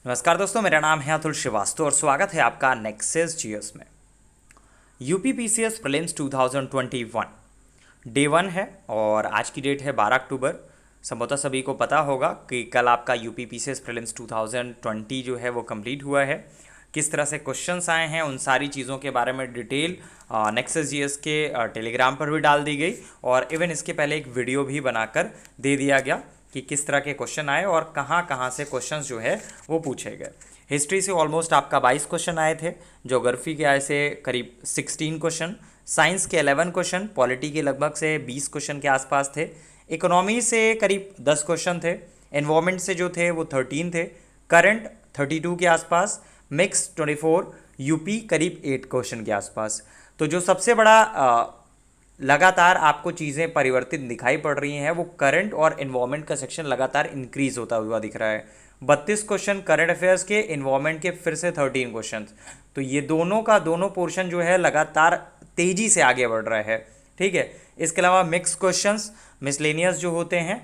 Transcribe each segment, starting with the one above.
नमस्कार दोस्तों, मेरा नाम है अतुल श्रीवास्तव और स्वागत है आपका नेक्सस जीएस में। यूपी पीसीएस प्रीलिम्स 2021 डे 1 है और आज की डेट है 12 अक्टूबर। संभवतः सभी को पता होगा कि कल आपका यूपी पीसीएस प्रीलिम्स 2020 जो है वो कंप्लीट हुआ है। किस तरह से क्वेश्चंस आए हैं उन सारी चीज़ों के बारे में डिटेल नेक्सस जीएस के टेलीग्राम पर भी डाल दी गई और इवन इसके पहले एक वीडियो भी बनाकर दे दिया गया कि किस तरह के क्वेश्चन आए और कहाँ कहाँ से क्वेश्चंस जो है वो पूछे गए। हिस्ट्री से ऑलमोस्ट आपका 22 क्वेश्चन आए थे, ज्योग्राफी के आए से करीब 16 क्वेश्चन, साइंस के 11 क्वेश्चन, पॉलिटी के लगभग से 20 क्वेश्चन के आसपास थे, इकोनॉमी से करीब 10 क्वेश्चन थे, एनवायरमेंट से जो थे वो 13 थे, करंट 32 के आसपास, मिक्स 24, यूपी करीब 8 क्वेश्चन के आसपास। तो जो सबसे बड़ा लगातार आपको चीज़ें परिवर्तित दिखाई पड़ रही हैं वो करंट और इन्वायरमेंट का सेक्शन लगातार इंक्रीज होता हुआ दिख रहा है। 32 क्वेश्चन करंट अफेयर्स के, इन्वायरमेंट के फिर से 13 क्वेश्चन। तो ये दोनों का दोनों पोर्शन जो है लगातार तेज़ी से आगे बढ़ रहा है। ठीक है, इसके अलावा मिक्स क्वेश्चंस मिसलेनियस जो होते हैं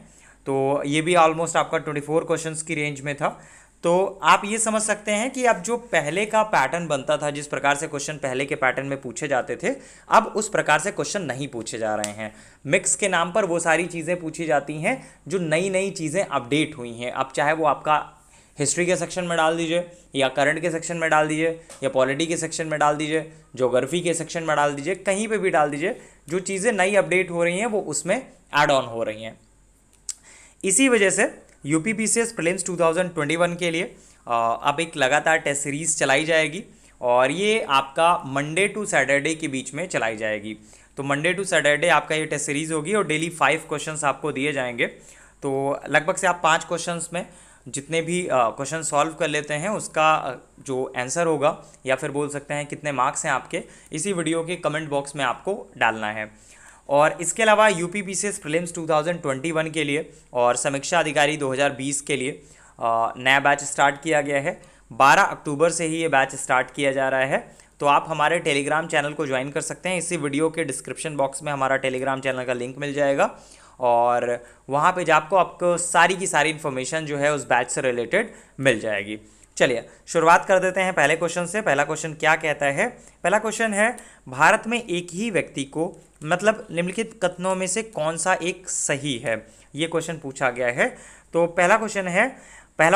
तो ये भी ऑलमोस्ट आपका 24 क्वेश्चंस की रेंज में था। तो आप ये समझ सकते हैं कि अब जो पहले का पैटर्न बनता था, जिस प्रकार से क्वेश्चन पहले के पैटर्न में पूछे जाते थे, अब उस प्रकार से क्वेश्चन नहीं पूछे जा रहे हैं। मिक्स के नाम पर वो सारी चीज़ें पूछी जाती हैं जो नई नई चीज़ें अपडेट हुई हैं। अब चाहे वो आपका हिस्ट्री के सेक्शन में डाल दीजिए या करंट के सेक्शन में डाल दीजिए या पॉलिटी के सेक्शन में डाल दीजिए, ज्योग्राफी के सेक्शन में डाल दीजिए, कहीं पर भी डाल दीजिए, जो चीज़ें नई अपडेट हो रही हैं वो उसमें ऐड ऑन हो रही हैं। इसी वजह से यूपी पीसीएस प्रीलिम्स 2021 के लिए अब एक लगातार टेस्ट सीरीज़ चलाई जाएगी और ये आपका मंडे टू सैटरडे के बीच में चलाई जाएगी। तो मंडे टू सैटरडे आपका ये टेस्ट सीरीज़ होगी और डेली 5 क्वेश्चंस आपको दिए जाएंगे। तो लगभग से आप 5 क्वेश्चंस में जितने भी क्वेश्चन सॉल्व कर लेते हैं उसका जो आंसर होगा या फिर बोल सकते हैं कितने मार्क्स हैं आपके, इसी वीडियो के कमेंट बॉक्स में आपको डालना है। और इसके अलावा यूपी पीसीएस प्रीलिम्स 2021 के लिए और समीक्षा अधिकारी 2020 के लिए नया बैच स्टार्ट किया गया है। 12 अक्टूबर से ही ये बैच स्टार्ट किया जा रहा है। तो आप हमारे टेलीग्राम चैनल को ज्वाइन कर सकते हैं। इसी वीडियो के डिस्क्रिप्शन बॉक्स में हमारा टेलीग्राम चैनल का लिंक मिल जाएगा और वहाँ पे आपको सारी की सारी इन्फॉर्मेशन जो है उस बैच से रिलेटेड मिल जाएगी। चलिए शुरुआत कर देते हैं पहले क्वेश्चन से। पहला क्वेश्चन क्या कहता है? पहला क्वेश्चन है, भारत में एक ही व्यक्ति को मतलब निम्नलिखित कथनों में से कौन सा एक सही है? ये क्वेश्चन पूछा गया है। तो पहला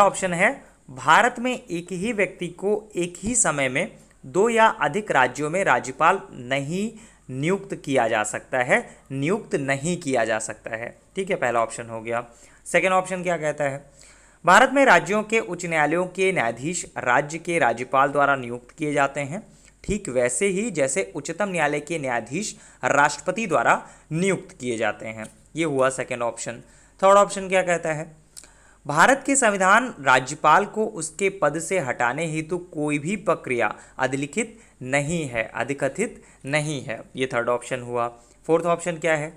ऑप्शन है, भारत में एक ही व्यक्ति को एक ही समय में 2 या अधिक राज्यों में राज्यपाल नहीं नियुक्त किया जा सकता है, नियुक्त नहीं किया जा सकता है। ठीक है, पहला ऑप्शन हो गया। सेकेंड ऑप्शन क्या कहता है? भारत में राज्यों के उच्च न्यायालयों के न्यायाधीश राज्य के राज्यपाल द्वारा नियुक्त किए जाते हैं, ठीक वैसे ही जैसे उच्चतम न्यायालय के न्यायाधीश राष्ट्रपति द्वारा नियुक्त किए जाते हैं। ये हुआ सेकेंड ऑप्शन। थर्ड ऑप्शन क्या कहता है? भारत के संविधान राज्यपाल को उसके पद से हटाने हेतु कोई भी प्रक्रिया अधिलिखित नहीं है, अधिकथित नहीं है। ये थर्ड ऑप्शन हुआ। फोर्थ ऑप्शन क्या है?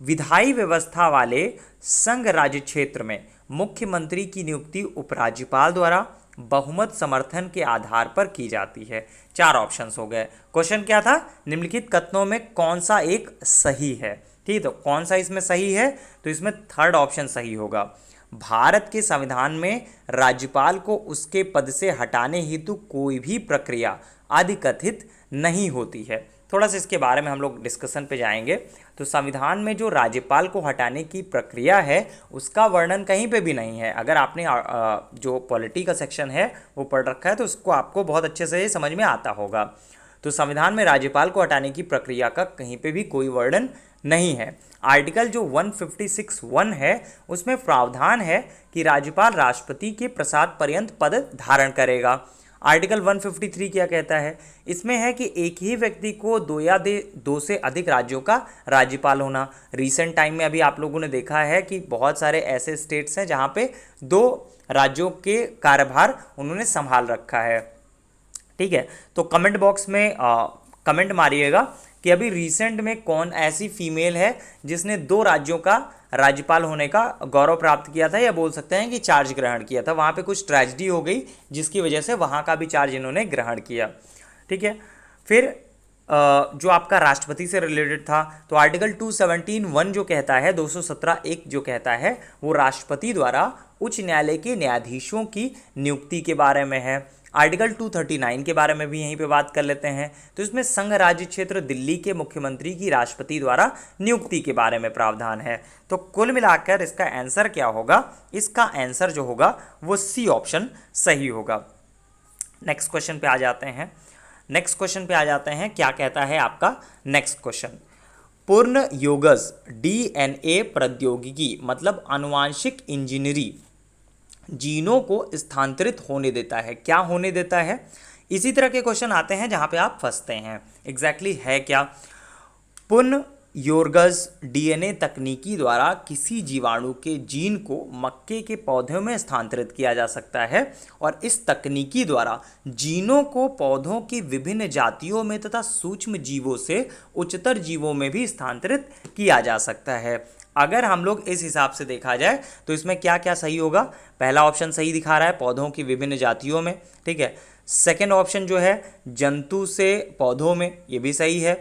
विधायी व्यवस्था वाले संघ राज्य क्षेत्र में मुख्यमंत्री की नियुक्ति उपराज्यपाल द्वारा बहुमत समर्थन के आधार पर की जाती है। 4 ऑप्शंस हो गए। क्वेश्चन क्या था? निम्नलिखित कथनों में कौन सा एक सही है? ठीक है, तो कौन सा इसमें सही है? तो इसमें थर्ड ऑप्शन सही होगा। भारत के संविधान में राज्यपाल को उसके पद से हटाने हेतु कोई भी प्रक्रिया अधिकथित नहीं होती है। थोड़ा सा इसके बारे में हम लोग डिस्कशन पे जाएंगे। तो संविधान में जो राज्यपाल को हटाने की प्रक्रिया है उसका वर्णन कहीं पे भी नहीं है। अगर आपने जो पॉलिटी का सेक्शन है वो पढ़ रखा है तो उसको आपको बहुत अच्छे से समझ में आता होगा। तो संविधान में राज्यपाल को हटाने की प्रक्रिया का कहीं पे भी कोई वर्णन नहीं है। आर्टिकल जो 156(1) है उसमें प्रावधान है कि राज्यपाल राष्ट्रपति के प्रसाद पर्यंत पद धारण करेगा। आर्टिकल 153 क्या कहता है? इसमें है कि एक ही व्यक्ति को 2 से अधिक राज्यों का राज्यपाल होना। रीसेंट टाइम में अभी आप लोगों ने देखा है कि बहुत सारे ऐसे स्टेट्स हैं जहाँ पे 2 राज्यों के कार्यभार उन्होंने संभाल रखा है। ठीक है, तो कमेंट बॉक्स में कमेंट मारिएगा कि अभी रिसेंट में कौन ऐसी फीमेल है जिसने 2 राज्यों का राज्यपाल होने का गौरव प्राप्त किया था, या बोल सकते हैं कि चार्ज ग्रहण किया था। वहाँ पे कुछ ट्रेजेडी हो गई जिसकी वजह से वहाँ का भी चार्ज इन्होंने ग्रहण किया। ठीक है, फिर जो आपका राष्ट्रपति से रिलेटेड था, तो आर्टिकल 217(1) जो कहता है, 217(1) जो कहता है वो राष्ट्रपति द्वारा उच्च न्यायालय के न्यायाधीशों की नियुक्ति के बारे में है। आर्टिकल 239 के बारे में भी यहीं पे बात कर लेते हैं, तो इसमें संघ राज्य क्षेत्र दिल्ली के मुख्यमंत्री की राष्ट्रपति द्वारा नियुक्ति के बारे में प्रावधान है। तो कुल मिलाकर इसका आंसर क्या होगा? इसका आंसर जो होगा वो सी ऑप्शन सही होगा। नेक्स्ट क्वेश्चन पे आ जाते हैं। क्या कहता है आपका नेक्स्ट क्वेश्चन? पूर्ण योगज डीएनए प्रौद्योगिकी मतलब आनुवांशिक इंजीनियरी जीनों को स्थानांतरित होने देता है। क्या होने देता है? इसी तरह के क्वेश्चन आते हैं जहां पे आप फंसते हैं। एग्जैक्टली है क्या? पुनः योरगस डीएनए तकनीकी द्वारा किसी जीवाणु के जीन को मक्के के पौधों में स्थानांतरित किया जा सकता है और इस तकनीकी द्वारा जीनों को पौधों की विभिन्न जातियों में तथा सूक्ष्म जीवों से उच्चतर जीवों में भी स्थानांतरित किया जा सकता है। अगर हम लोग इस हिसाब से देखा जाए तो इसमें क्या क्या सही होगा? पहला ऑप्शन सही दिखा रहा है, पौधों की विभिन्न जातियों में, ठीक है। सेकेंड ऑप्शन जो है जंतु से पौधों में, ये भी सही है।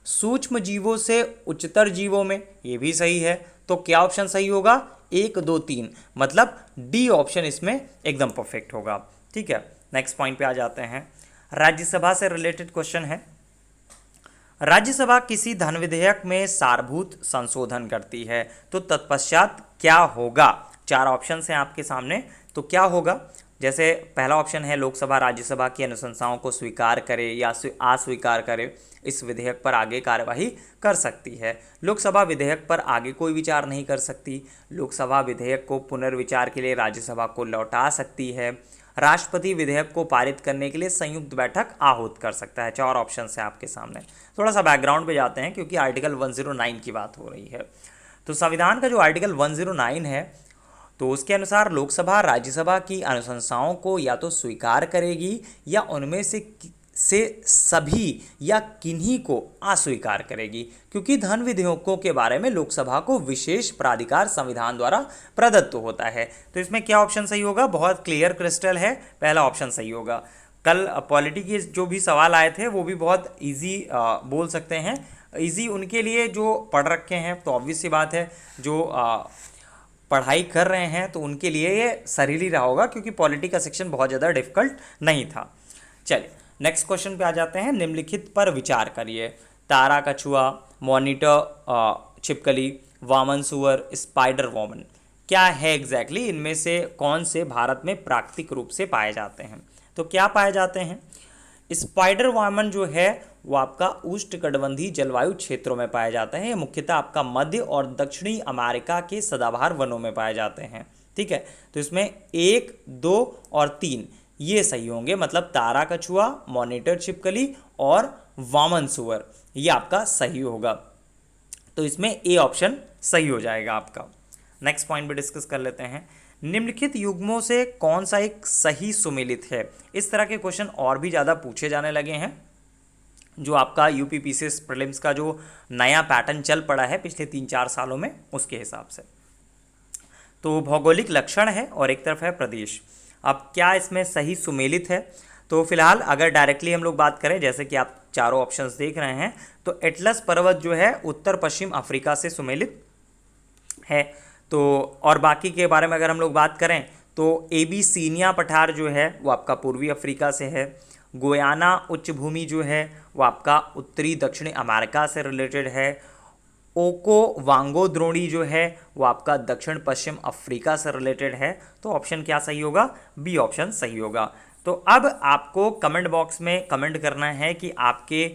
सूक्ष्म जीवों से उच्चतर जीवों में, ये भी सही है। तो क्या ऑप्शन सही होगा? 1, 2, 3, मतलब डी ऑप्शन इसमें एकदम परफेक्ट होगा, ठीक है। नेक्स्ट पॉइंट पे आ जाते हैं। राज्यसभा से रिलेटेड क्वेश्चन है। राज्यसभा किसी धन विधेयक में सारभूत संशोधन करती है, तो तत्पश्चात क्या होगा? 4 ऑप्शन हैं आपके सामने, तो क्या होगा? जैसे पहला ऑप्शन है लोकसभा राज्यसभा की अनुशंसाओं को स्वीकार करे या अस्वीकार करे, इस विधेयक पर आगे कार्यवाही कर सकती है। लोकसभा विधेयक पर आगे कोई विचार नहीं कर सकती। लोकसभा विधेयक को पुनर्विचार के लिए राज्यसभा को लौटा सकती है। राष्ट्रपति विधेयक को पारित करने के लिए संयुक्त बैठक आहूत कर सकता है। 4 ऑप्शन है आपके सामने। थोड़ा सा बैकग्राउंड पे जाते हैं क्योंकि आर्टिकल 109 की बात हो रही है। तो संविधान का जो आर्टिकल 109 है, तो उसके अनुसार लोकसभा राज्यसभा की अनुशंसाओं को या तो स्वीकार करेगी या उनमें से सभी या किन्हीं को अस्वीकार करेगी, क्योंकि धन विधेयकों के बारे में लोकसभा को विशेष प्राधिकार संविधान द्वारा प्रदत्त होता है। तो इसमें क्या ऑप्शन सही होगा? बहुत क्लियर क्रिस्टल है, पहला ऑप्शन सही होगा। कल पॉलिटी के जो भी सवाल आए थे वो भी बहुत इजी बोल सकते हैं, इजी उनके लिए जो पढ़ रखे हैं, तो ऑब्वियस सी बात है जो पढ़ाई कर रहे हैं तो उनके लिए ये सरल ही रहा होगा, क्योंकि पॉलिटी का सेक्शन बहुत ज़्यादा डिफिकल्ट नहीं था। चलिए नेक्स्ट क्वेश्चन पे आ जाते हैं। निम्नलिखित पर विचार करिए। तारा कछुआ, मॉनिटर छिपकली, वामन सुअर, स्पाइडर वोमन, क्या है एग्जैक्टली इनमें से कौन से भारत में प्राकृतिक रूप से पाए जाते हैं? तो क्या पाए जाते हैं? स्पाइडर वोमन जो है वो आपका उष्णकटिबंधीय जलवायु क्षेत्रों में पाया जाता है। ये मुख्यतः आपका मध्य और दक्षिणी अमेरिका के सदाबहार वनों में पाए जाते हैं, ठीक है। तो इसमें 1, 2 और 3 ये सही होंगे, मतलब तारा कछुआ, मॉनिटर छिपकली और वामन सुअर, ये आपका सही होगा। तो इसमें ए ऑप्शन सही हो जाएगा आपका। नेक्स्ट पॉइंट भी डिस्कस कर लेते हैं। निम्नलिखित युग्मों से कौन सा एक सही सुमेलित है? इस तरह के क्वेश्चन और भी ज़्यादा पूछे जाने लगे हैं, जो आपका यूपीपीसीएस प्रीलिम्स का जो नया पैटर्न चल पड़ा है पिछले 3-4 सालों में, उसके हिसाब से। तो भौगोलिक लक्षण है और एक तरफ है प्रदेश। अब क्या इसमें सही सुमेलित है? तो फिलहाल अगर डायरेक्टली हम लोग बात करें, जैसे कि आप चारों ऑप्शंस देख रहे हैं, तो एटलस पर्वत जो है उत्तर पश्चिम अफ्रीका से सुमेलित है। तो और बाकी के बारे में अगर हम लोग बात करें तो एबीसीनिया पठार जो है वो आपका पूर्वी अफ्रीका से है। गोयाना उच्च भूमि जो है वो आपका उत्तरी दक्षिणी अमेरिका से रिलेटेड है। ओको वांगो द्रोणी जो है वो आपका दक्षिण पश्चिम अफ्रीका से रिलेटेड है। तो ऑप्शन क्या सही होगा? बी ऑप्शन सही होगा। तो अब आपको कमेंट बॉक्स में कमेंट करना है कि आपके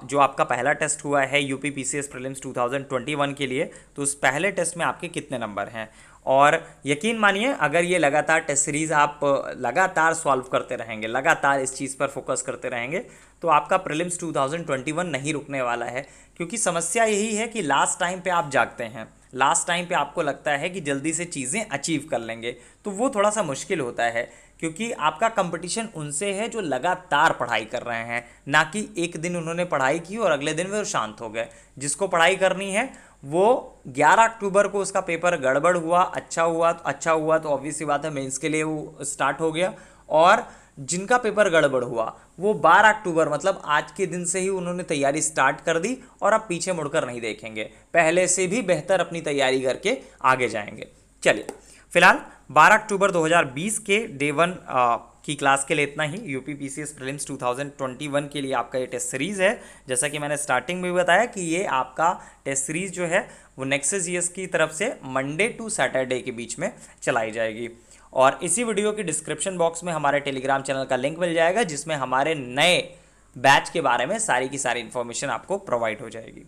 जो आपका पहला टेस्ट हुआ है यूपीपीसीएस प्रीलिम्स 2021 के लिए, तो उस पहले टेस्ट में आपके कितने नंबर हैं। और यकीन मानिए अगर ये लगातार टेस्ट सीरीज़ आप लगातार सॉल्व करते रहेंगे, लगातार इस चीज़ पर फोकस करते रहेंगे, तो आपका प्रीलिम्स 2021 नहीं रुकने वाला है। क्योंकि समस्या यही है कि लास्ट टाइम पे आप जागते हैं, लास्ट टाइम पे आपको लगता है कि जल्दी से चीज़ें अचीव कर लेंगे, तो वो थोड़ा सा मुश्किल होता है, क्योंकि आपका कंपटीशन उनसे है जो लगातार पढ़ाई कर रहे हैं, ना कि एक दिन उन्होंने पढ़ाई की और अगले दिन वो शांत हो गए। जिसको पढ़ाई करनी है वो 11 अक्टूबर को उसका पेपर गड़बड़ हुआ, अच्छा हुआ तो ऑब्वियस सी बात है मेंस के लिए वो स्टार्ट हो गया, और जिनका पेपर गड़बड़ हुआ वो 12 अक्टूबर मतलब आज के दिन से ही उन्होंने तैयारी स्टार्ट कर दी और अब पीछे मुड़कर नहीं देखेंगे, पहले से भी बेहतर अपनी तैयारी करके आगे जाएंगे। चलिए फिलहाल 12 अक्टूबर 2020 के डे 1 की क्लास के लिए इतना ही। यूपी पीसीएस प्रीलिम्स 2021 के लिए आपका ये टेस्ट सीरीज़ है। जैसा कि मैंने स्टार्टिंग में भी बताया कि ये आपका टेस्ट सीरीज़ जो है वो नेक्सस जीएस की तरफ से मंडे टू सैटरडे के बीच में चलाई जाएगी। और इसी वीडियो के डिस्क्रिप्शन बॉक्स में हमारे टेलीग्राम चैनल का लिंक मिल जाएगा, जिसमें हमारे नए बैच के बारे में सारी की सारी इन्फॉर्मेशन आपको प्रोवाइड हो जाएगी।